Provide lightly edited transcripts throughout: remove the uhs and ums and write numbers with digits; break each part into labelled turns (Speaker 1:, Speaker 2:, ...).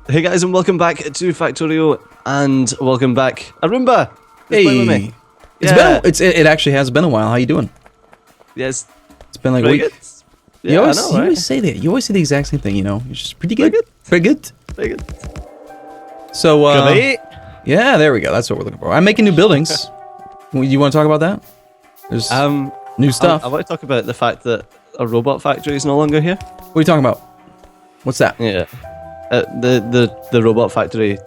Speaker 1: Hey guys, and welcome back to Factorio, and welcome back Arumba.
Speaker 2: Hey,
Speaker 1: with me.
Speaker 2: It actually has been a while. How you doing?
Speaker 1: Yes,
Speaker 2: It's been like a week.
Speaker 1: good.
Speaker 2: You
Speaker 1: Yeah,
Speaker 2: always,
Speaker 1: I know,
Speaker 2: you
Speaker 1: right?
Speaker 2: always say that. You always say the exact same thing. You know, you're just pretty good.
Speaker 1: Pretty
Speaker 2: Pretty good.
Speaker 1: Very good.
Speaker 2: So,
Speaker 1: Great.
Speaker 2: yeah, there we go. That's what we're looking for. I'm making new buildings. You want to talk about that? There's new stuff.
Speaker 1: I want to talk about the fact that a robot factory is no longer here.
Speaker 2: What are you talking about? What's that?
Speaker 1: Yeah, the robot factory,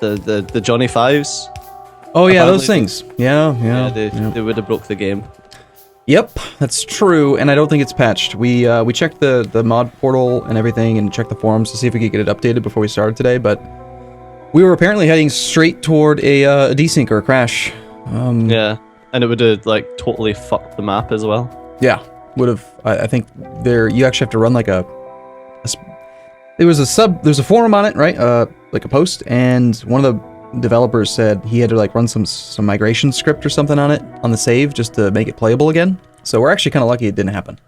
Speaker 1: the Johnny Fives.
Speaker 2: Oh yeah,
Speaker 1: Apparently
Speaker 2: those things. Yeah.
Speaker 1: They would have broke the game.
Speaker 2: Yep, that's true, and I don't think it's patched. We checked the mod portal and everything, and checked the forums to see if we could get it updated before we started today, but we were apparently heading straight toward a desync or a crash.
Speaker 1: Yeah, and it would have like totally fucked the map as well.
Speaker 2: Yeah, would have. I think you actually have to run like there's a forum on it, right? Like a post, and one of the developers said he had to like run some migration script or something on it on the save just to make it playable again. So we're actually kind of lucky it didn't happen.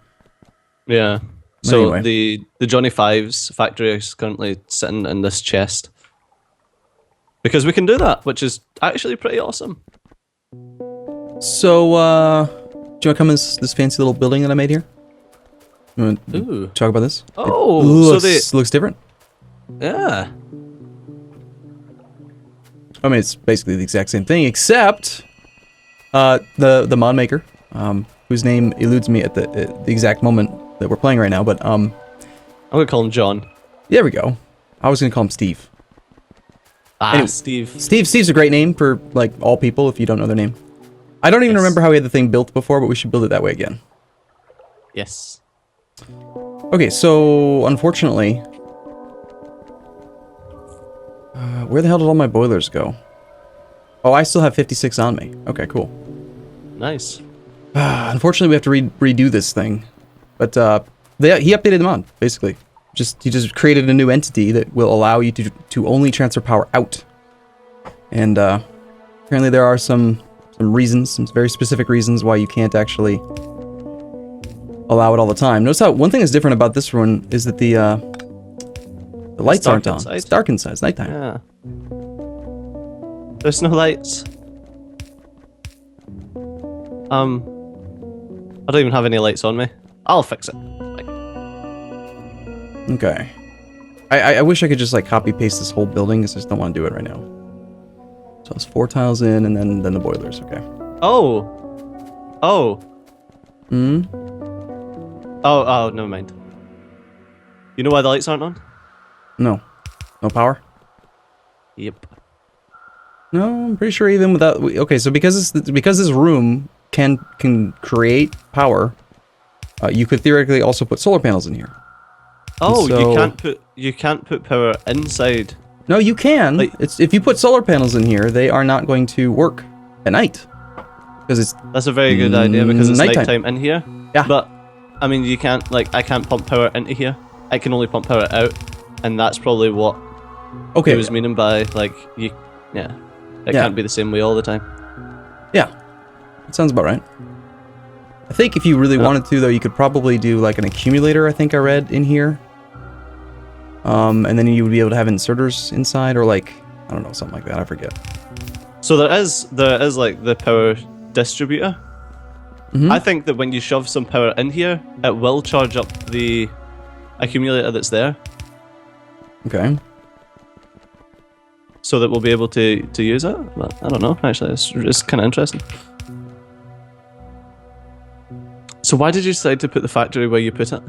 Speaker 1: Yeah. So
Speaker 2: Anyway.
Speaker 1: the Johnny Fives factory is currently sitting in this chest because we can do that, which is actually pretty awesome.
Speaker 2: So, do you want to come in this fancy little building that I made here? You want to
Speaker 1: Ooh.
Speaker 2: talk about this?
Speaker 1: Oh,
Speaker 2: Looks different.
Speaker 1: yeah.
Speaker 2: I mean, it's basically the exact same thing, except the mod maker, whose name eludes me at the exact moment that we're playing right now. But
Speaker 1: I'm gonna call him John.
Speaker 2: there we go. I was gonna call him Steve. Anyway,
Speaker 1: Steve.
Speaker 2: Steve's a great name for like all people if you don't know their name. I don't even remember how we had the thing built before, but we should build it that way again.
Speaker 1: Yes.
Speaker 2: Okay, so unfortunately, where the hell did all my boilers go? Oh, I still have 56 on me. Okay, cool.
Speaker 1: Nice.
Speaker 2: Unfortunately, we have to redo this thing, but he updated the mod basically. He just created a new entity that will allow you to only transfer power out, and apparently there are some reasons, some very specific reasons why you can't actually allow it all the time. Notice how one thing that's different about this one is that the lights aren't on.
Speaker 1: inside.
Speaker 2: It's dark inside. It's nighttime.
Speaker 1: Yeah. There's no lights. I don't even have any lights on me. I'll fix it. Like,
Speaker 2: Okay. I wish I could just like copy paste this whole building. I just don't want to do it right now. So it's 4 tiles in, and then the boilers. Okay.
Speaker 1: oh.
Speaker 2: Hmm.
Speaker 1: Oh, never mind. You know why the lights aren't on?
Speaker 2: No power.
Speaker 1: Yep.
Speaker 2: No, I'm pretty sure even without. Okay, so because this room can create power, you could theoretically also put solar panels in here.
Speaker 1: Oh,
Speaker 2: so-
Speaker 1: you can't put power inside.
Speaker 2: No, you can.
Speaker 1: Like-
Speaker 2: If you put solar panels in here, they are not going to work at night because it's
Speaker 1: That's a very good idea because it's
Speaker 2: Nighttime.
Speaker 1: nighttime in here.
Speaker 2: Yeah.
Speaker 1: But I mean, you can't I can't pump power into here. I can only pump power out, and that's probably what
Speaker 2: okay.
Speaker 1: he was meaning by like It
Speaker 2: Yeah.
Speaker 1: can't be the same way all the time.
Speaker 2: Yeah, that sounds about right. I think if you really wanted to, though, you could probably do like an accumulator. I think I read in here. And then you would be able to have inserters inside, or like I don't know, something like that. I forget.
Speaker 1: So there is like the power distributor.
Speaker 2: Mhm.
Speaker 1: I think that when you shove some power in here, it will charge up the accumulator that's there,
Speaker 2: Okay.
Speaker 1: so that we'll be able to use it. But I don't know. Actually, it's kind of interesting. So why did you decide to put the factory where you put it?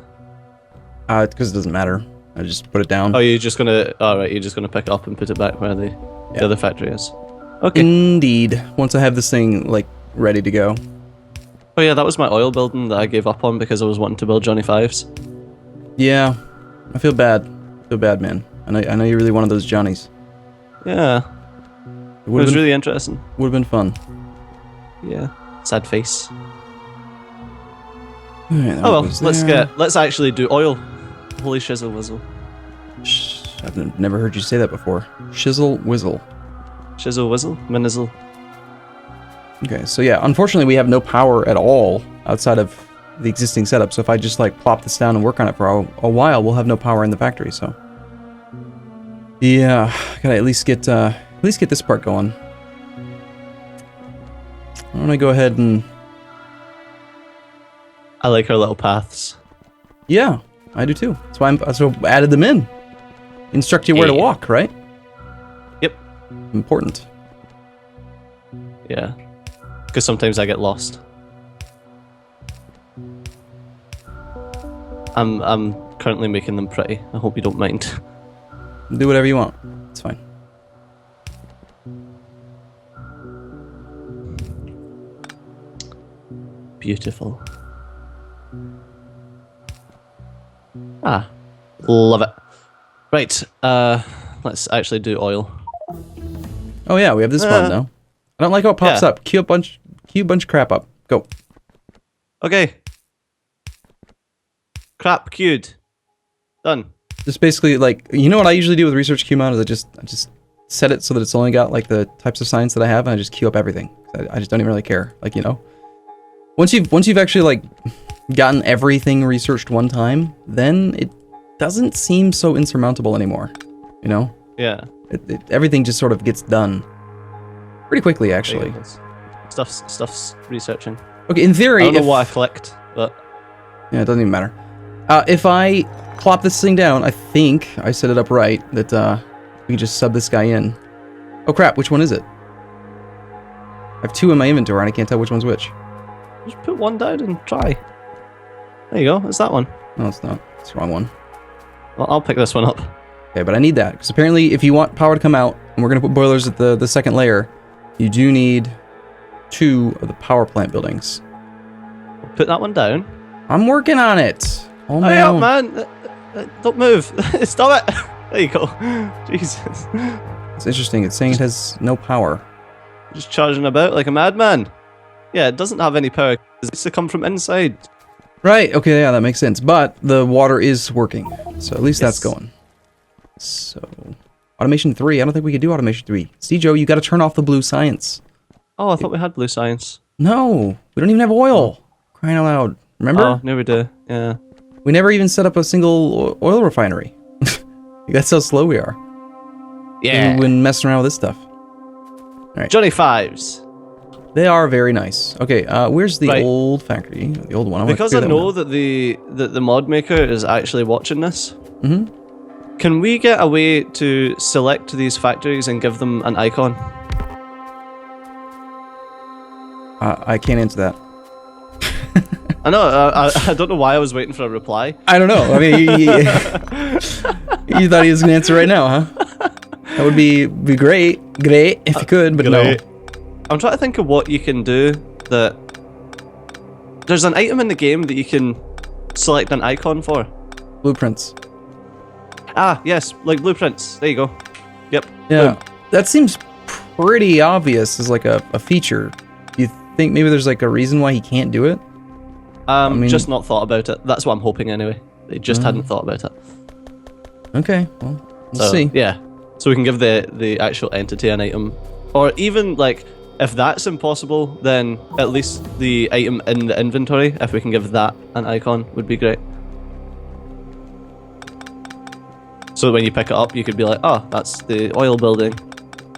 Speaker 2: Because it doesn't matter. I just put it down.
Speaker 1: Oh, you're just gonna. All right, you're just gonna pick it up and put it back where the other factory is. Okay.
Speaker 2: Indeed. Once I have this thing like ready to go.
Speaker 1: Oh yeah, that was my oil building that I gave up on because I was wanting to build Johnny Fives.
Speaker 2: Yeah, I feel bad. Man. I know you're really one of those Johnnies.
Speaker 1: Yeah, it was really interesting.
Speaker 2: Would have been fun.
Speaker 1: Yeah, sad face.
Speaker 2: Alright, that
Speaker 1: Oh well,
Speaker 2: goes there.
Speaker 1: let's actually do oil. Holy shizzle whizzle.
Speaker 2: I've never heard you say that before. Shizzle whizzle.
Speaker 1: Shizzle whizzle, minizzle.
Speaker 2: Okay, so yeah, unfortunately we have no power at all outside of the existing setup. So if I just like plop this down and work on it for a while, we'll have no power in the factory. So Yeah, gotta at least get this part going. Why don't I go ahead and...
Speaker 1: I like our little paths.
Speaker 2: Yeah, I do too. That's why I added them in. Instruct you where to walk, right?
Speaker 1: Yep.
Speaker 2: Important.
Speaker 1: Yeah. Because sometimes I get lost. I'm currently making them pretty. I hope you don't mind.
Speaker 2: Do whatever you want. It's fine.
Speaker 1: Beautiful. Ah, love it. Right, let's actually do oil.
Speaker 2: Oh yeah, we have this mod now. I don't like how it pops up. Queue a bunch of crap up. Go.
Speaker 1: Okay. Crap queued. Done.
Speaker 2: Just basically like, you know what I usually do with research queue mod is I just set it so that it's only got like the types of science that I have, and I just queue up everything. I just don't even really care. Like, you know, once you've actually like gotten everything researched one time, then it doesn't seem so insurmountable anymore. You know?
Speaker 1: Yeah.
Speaker 2: Everything just sort of gets done pretty quickly, actually.
Speaker 1: Stuff's researching.
Speaker 2: Okay, in theory,
Speaker 1: I don't know what I clicked, but
Speaker 2: yeah, it doesn't even matter. If I plop this thing down, I think I set it up right that we can just sub this guy in. Oh crap! Which one is it? I have two in my inventory, and I can't tell which one's which.
Speaker 1: just put one down and try. There you go. It's that one.
Speaker 2: No, it's not. It's the wrong one.
Speaker 1: Well, I'll pick this one up.
Speaker 2: Okay, but I need that because apparently, if you want power to come out, and we're gonna put boilers at the second layer, you do need 2 of the power plant buildings.
Speaker 1: Put that one down.
Speaker 2: I'm working on it. Oh
Speaker 1: Hurry up, man! Don't move! Stop it! There you go. Jesus.
Speaker 2: It's interesting. It's saying it has no power.
Speaker 1: Just charging about like a madman. Yeah, it doesn't have any power. It needs to come from inside.
Speaker 2: Right. Okay. Yeah, that makes sense. But the water is working, so at least that's going. So, automation 3. I don't think we could do automation 3. See, Joe, you got to turn off the blue science.
Speaker 1: Oh, I thought we had blue science.
Speaker 2: No, we don't even have oil. Crying out loud. Remember?
Speaker 1: Oh, no, we do. Yeah.
Speaker 2: We never even set up a single oil refinery. That's how slow we are.
Speaker 1: Yeah.
Speaker 2: When messing around with this stuff. All right.
Speaker 1: Johnny Fives.
Speaker 2: They are very nice. Okay, where's the old factory? The old one.
Speaker 1: Because I know that the mod maker is actually watching this.
Speaker 2: Mm-hmm.
Speaker 1: Can we get a way to select these factories and give them an icon?
Speaker 2: I can't answer that.
Speaker 1: I know. I don't know why I was waiting for a reply.
Speaker 2: I don't know. I mean, you thought he was gonna answer right now, huh? That would be great if you could, but no.
Speaker 1: I'm trying to think of what you can do that... There's an item in the game that you can select an icon for.
Speaker 2: Blueprints.
Speaker 1: Ah, yes, like blueprints. There you go. Yep.
Speaker 2: Yeah, that seems pretty obvious as like a feature. Do you think maybe there's like a reason why he can't do it?
Speaker 1: I mean, just not thought about it. That's what I'm hoping anyway. They just hadn't thought about it.
Speaker 2: Okay, well, we'll see.
Speaker 1: Yeah, so we can give the actual entity an item. Or even, like, if that's impossible, then at least the item in the inventory, if we can give that an icon, would be great. So when you pick it up, you could be like, oh, that's the oil building.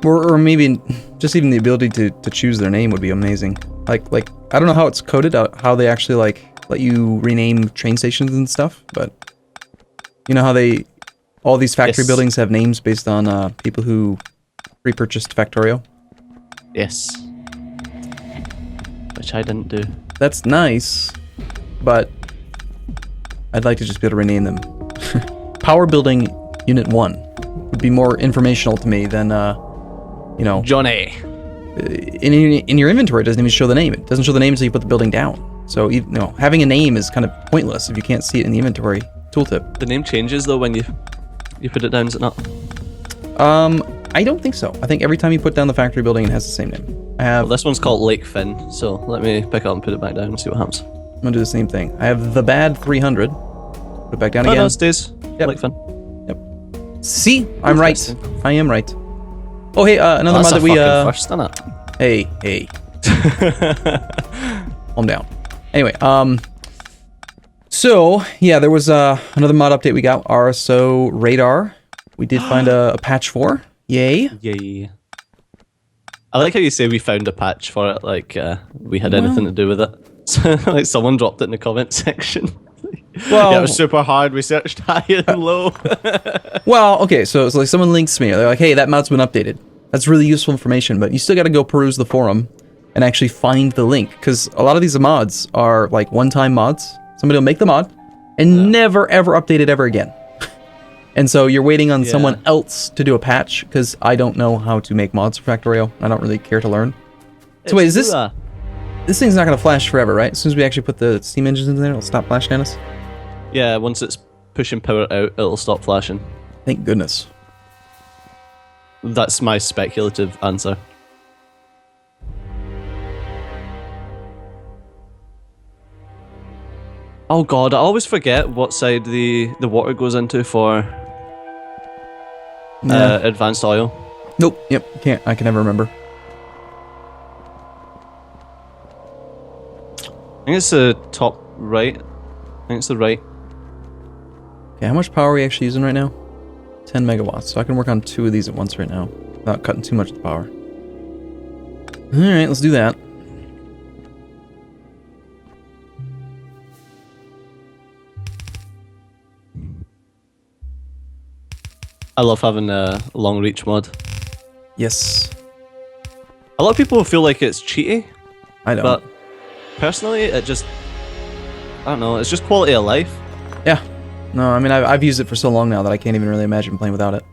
Speaker 2: Or maybe just even the ability to choose their name would be amazing. Like I don't know how it's coded, how they actually like let you rename train stations and stuff, but you know how all these factory buildings have names based on people who repurchased Factorio?
Speaker 1: Yes. Which I didn't do.
Speaker 2: That's nice, but I'd like to just be able to rename them. Power Building Unit 1 would be more informational to me than, you know...
Speaker 1: Johnny!
Speaker 2: In your inventory, it doesn't even show the name. It doesn't show the name until you put the building down. So, you know, having a name is kind of pointless if you can't see it in the inventory tooltip.
Speaker 1: The name changes, though, when you put it down, is it not?
Speaker 2: I don't think so. I think every time you put down the factory building, it has the same name.
Speaker 1: Well, this one's called Lake Finn, so let me pick it up and put it back down and see what happens.
Speaker 2: I'm gonna do the same thing. I have the bad 300. Put it back down again.
Speaker 1: No, it stays.
Speaker 2: Yep.
Speaker 1: Lake Finn.
Speaker 2: Yep. See? I'm right. I am right. Oh, hey, another mod that we,
Speaker 1: first, isn't it?
Speaker 2: Hey. Calm down. Anyway, so, yeah, there was, another mod update we got, RSO Radar. we did find a patch 4. Yay.
Speaker 1: Yay. I like how you say we found a patch for it, like we had
Speaker 2: Well-
Speaker 1: anything to do with it. So, like someone dropped it in the comment section.
Speaker 2: Well,
Speaker 1: Yeah, it was super hard. We searched high and low.
Speaker 2: well, okay, so it's like someone links me. They're like, hey, that mod's been updated. That's really useful information, but you still got to go peruse the forum and actually find the link, because a lot of these mods are like one-time mods. Somebody will make the mod and never, ever update it ever again. And so you're waiting on someone else to do a patch, because I don't know how to make mods for Factorio. I don't really care to learn. So wait, is this... This thing's not going to flash forever, right? As soon as we actually put the steam engines in there, it'll stop flashing at us?
Speaker 1: Yeah, once it's pushing power out, it'll stop flashing.
Speaker 2: Thank goodness.
Speaker 1: That's my speculative answer. Oh god, I always forget what side the water goes into for advanced oil.
Speaker 2: Nope, yep, I can never remember.
Speaker 1: I think it's the top right. I think it's the right.
Speaker 2: Okay, how much power are we actually using right now? 10 megawatts, so I can work on 2 of these at once right now, without cutting too much of the power. Alright, let's do that.
Speaker 1: I love having a long reach mod.
Speaker 2: Yes.
Speaker 1: A lot of people feel like it's cheaty,
Speaker 2: I don't.
Speaker 1: but personally, it just, I don't know, it's just quality of life.
Speaker 2: Yeah. No, I mean, I've used it for so long now that I can't even really imagine playing without it.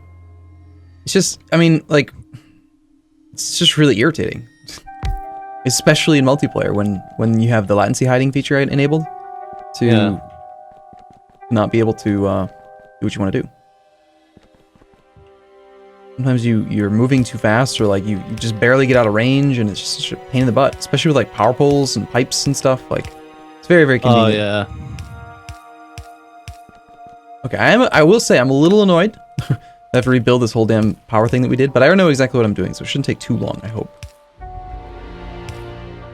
Speaker 2: It's just, I mean, like, it's just really irritating. Especially in multiplayer, when you have the latency hiding feature enabled, to not be able to do what you want to do. Sometimes you're moving too fast, or like you just barely get out of range, and it's just such a pain in the butt, especially with like power poles and pipes and stuff. Like, it's very, very convenient.
Speaker 1: Oh yeah.
Speaker 2: Okay, I will say I'm a little annoyed. I have to rebuild this whole damn power thing that we did, but I know exactly what I'm doing, so it shouldn't take too long, I hope.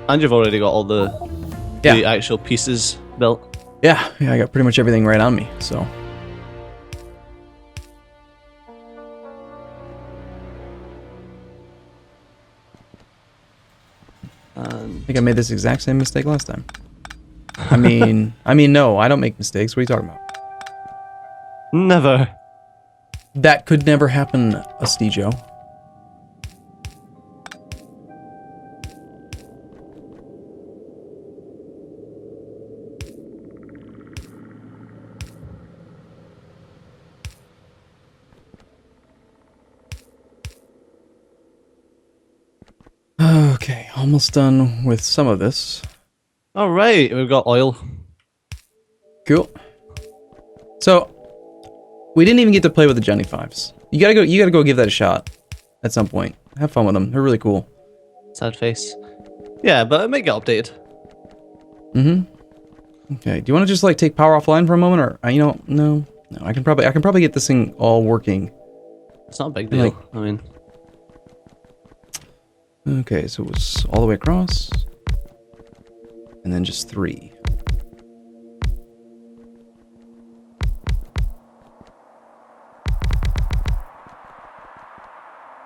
Speaker 1: And you've already got all the actual pieces built.
Speaker 2: Yeah, I got pretty much everything right on me, so. I think I made this exact same mistake last time. I mean, no, I don't make mistakes. What are you talking about?
Speaker 1: Never.
Speaker 2: That could never happen, Astijo. Okay, almost done with some of this.
Speaker 1: All right, we've got oil.
Speaker 2: Cool. So, we didn't even get to play with the Jenny 5s. You gotta go give that a shot at some point. Have fun with them. They're really cool.
Speaker 1: Sad face. Yeah, but it might get updated.
Speaker 2: Mm-hmm. Okay. Do you want to just like take power offline for a moment, or you know, no, I can probably get this thing all working.
Speaker 1: It's not a big deal.
Speaker 2: Like,
Speaker 1: I mean,
Speaker 2: okay, so it was all the way across, and then just 3.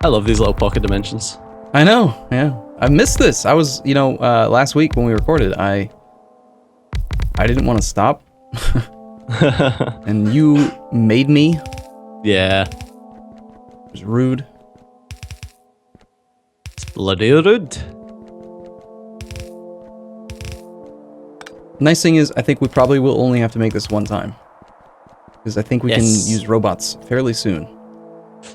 Speaker 1: I love these little pocket dimensions.
Speaker 2: I know, yeah. I missed this. I was, last week when we recorded, I didn't want to stop. And you made me.
Speaker 1: Yeah.
Speaker 2: It was rude.
Speaker 1: It's bloody rude.
Speaker 2: Nice thing is, I think we probably will only have to make this one time. Because I think we can use robots fairly soon.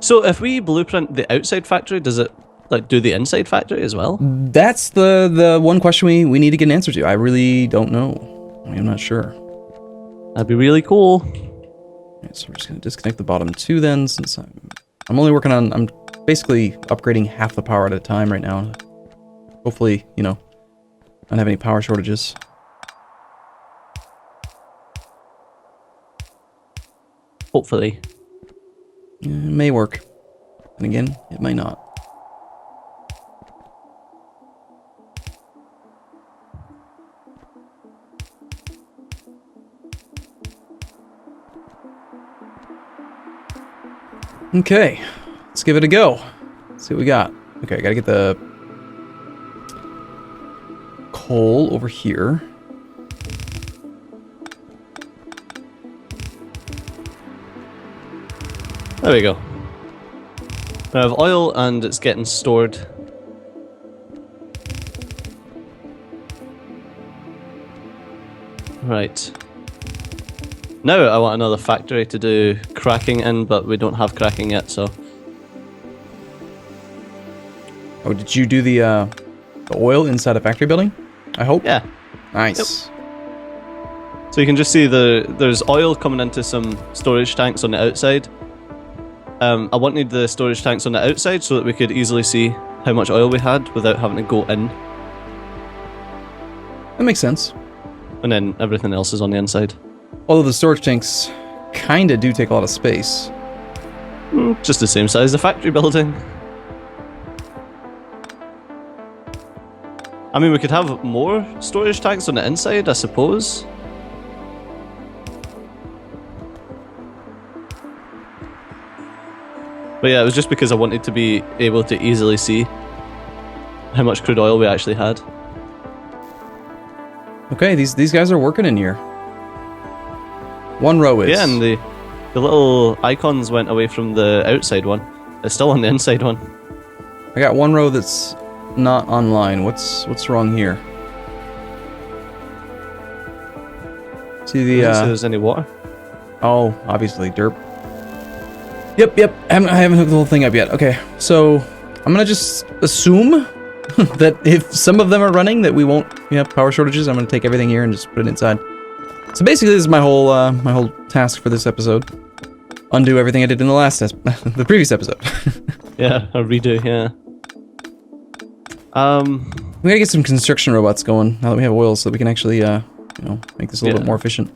Speaker 1: So if we blueprint the outside factory, does it like do the inside factory as well?
Speaker 2: That's the one question we need to get an answer to. I really don't know. I'm not sure.
Speaker 1: That'd be really cool.
Speaker 2: Right, so we're just gonna disconnect the bottom 2 then, since I'm only working on, I'm basically upgrading half the power at a time right now. Hopefully, not have any power shortages.
Speaker 1: Hopefully.
Speaker 2: It may work. And again, it might not. Okay, let's give it a go. Let's see what we got. Okay, I gotta get the coal over here.
Speaker 1: There we go. We have oil and it's getting stored. Right. Now I want another factory to do cracking in, but we don't have cracking yet, so...
Speaker 2: Oh, did you do the oil inside a factory building? I hope?
Speaker 1: Yeah.
Speaker 2: Nice.
Speaker 1: Yep. So you can just see there's oil coming into some storage tanks on the outside. I wanted the storage tanks on the outside so that we could easily see how much oil we had without having to go in.
Speaker 2: That makes sense.
Speaker 1: And then everything else is on the inside.
Speaker 2: Although the storage tanks kinda do take a lot of space.
Speaker 1: Just the same size as the factory building. I mean, we could have more storage tanks on the inside, I suppose. But yeah, it was just because I wanted to be able to easily see how much crude oil we actually had.
Speaker 2: Okay, these guys are working in here. One row is.
Speaker 1: Yeah, and the little icons went away from the outside one. It's still on the inside one.
Speaker 2: I got one row that's not online. What's wrong here? See the
Speaker 1: Doesn't say there's any water.
Speaker 2: Oh, obviously derp. Yep. I haven't hooked the whole thing up yet. Okay, so I'm gonna just assume that if some of them are running, that we won't have power shortages. I'm gonna take everything here and just put it inside. So basically, this is my whole task for this episode. Undo everything I did in the the previous episode.
Speaker 1: Yeah, a redo. Yeah.
Speaker 2: We gotta get some construction robots going now that we have oil, so that we can actually, make this a little bit more efficient.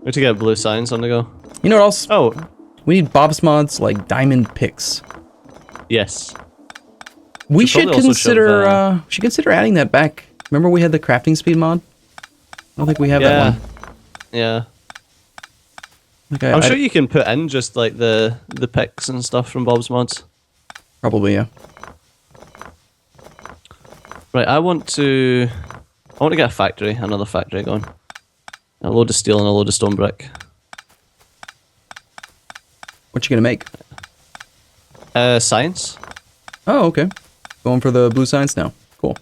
Speaker 1: We have to get blue signs on the go.
Speaker 2: You know what else?
Speaker 1: Oh,
Speaker 2: We need Bob's mods like diamond picks.
Speaker 1: yes.
Speaker 2: We
Speaker 1: Should
Speaker 2: should
Speaker 1: probably also shove,
Speaker 2: consider adding that back. Remember we had the crafting speed mod? I don't think we have that one.
Speaker 1: Yeah.
Speaker 2: Okay,
Speaker 1: I'm sure you can put in just like the picks and stuff from Bob's Mods.
Speaker 2: Probably, yeah.
Speaker 1: Right, I want to get a factory, another factory going. A load of steel and a load of stone brick.
Speaker 2: What you gonna make?
Speaker 1: Science.
Speaker 2: Oh, okay. Going for the blue science now. Cool.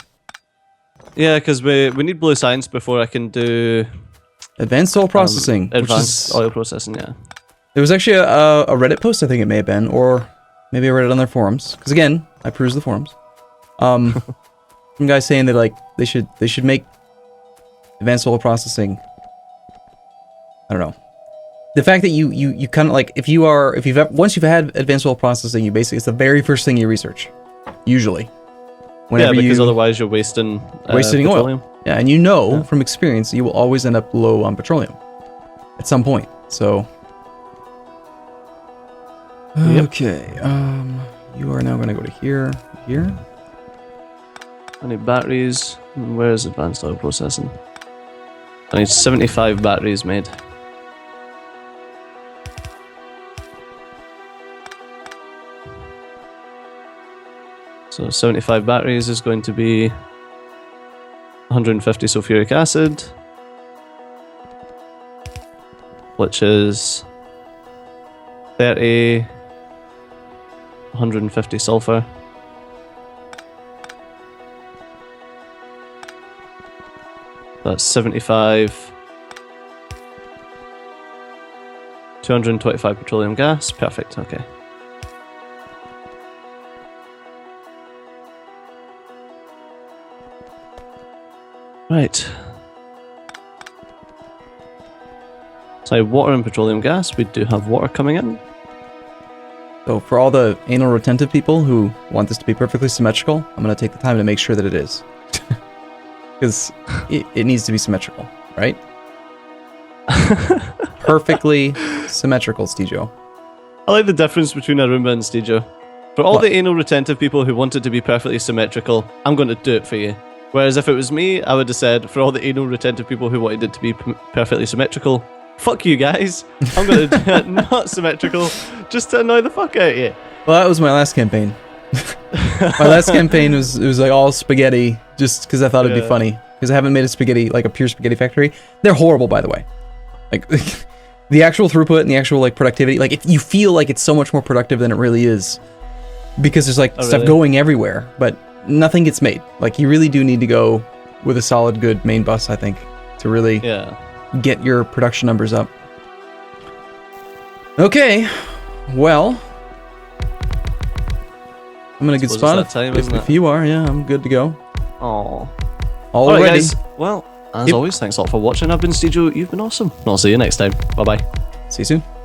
Speaker 1: Yeah, because we need blue science before I can do
Speaker 2: Advanced oil processing.
Speaker 1: advanced oil processing. Yeah.
Speaker 2: There was actually a Reddit post, I think it may have been, or maybe I read it on their forums. Because again, I peruse the forums. Some guy saying that like they should make advanced oil processing. I don't know. The fact that you kind of like once you've had advanced oil processing, you basically it's the very first thing you research, usually. Whenever
Speaker 1: because otherwise you're wasting petroleum.
Speaker 2: oil. Yeah, and from experience you will always end up low on petroleum at some point. So okay, you are now going to go to here.
Speaker 1: I need batteries. Where is advanced oil processing? I need 75 batteries made. So 75 batteries is going to be 150 sulfuric acid, which is 30, 150 sulfur. That's 75, 225 petroleum gas. Perfect, okay. Right. So water and petroleum gas. We do have water coming in.
Speaker 2: So for all the anal retentive people who want this to be perfectly symmetrical, I'm going to take the time to make sure that it is. Because it needs to be symmetrical, right? Perfectly symmetrical, Stejo.
Speaker 1: I like the difference between Arumba and Stejo. For all the anal retentive people who want it to be perfectly symmetrical, I'm going to do it for you. Whereas if it was me, I would have said, for all the anal retentive people who wanted it to be perfectly symmetrical, fuck you guys. I'm gonna do it not symmetrical, just to annoy the fuck out of you.
Speaker 2: Well, that was my last campaign. My last campaign was like all spaghetti, just because I thought it'd be funny. Because I haven't made a spaghetti, like a pure spaghetti factory. They're horrible, by the way. Like, the actual throughput and the actual, like, productivity, like, you feel like it's so much more productive than it really is. Because there's, like, stuff going everywhere, but nothing gets made. Like, you really do need to go with a solid, good main bus, I think, to really get your production numbers up. Okay, well, I'm in a good spot. If you are, yeah, I'm good to go.
Speaker 1: Aww.
Speaker 2: Alright,
Speaker 1: guys. Well, as always, thanks a lot for watching. I've been Steejo. You've been awesome. And I'll see you next time. Bye-bye.
Speaker 2: See you soon.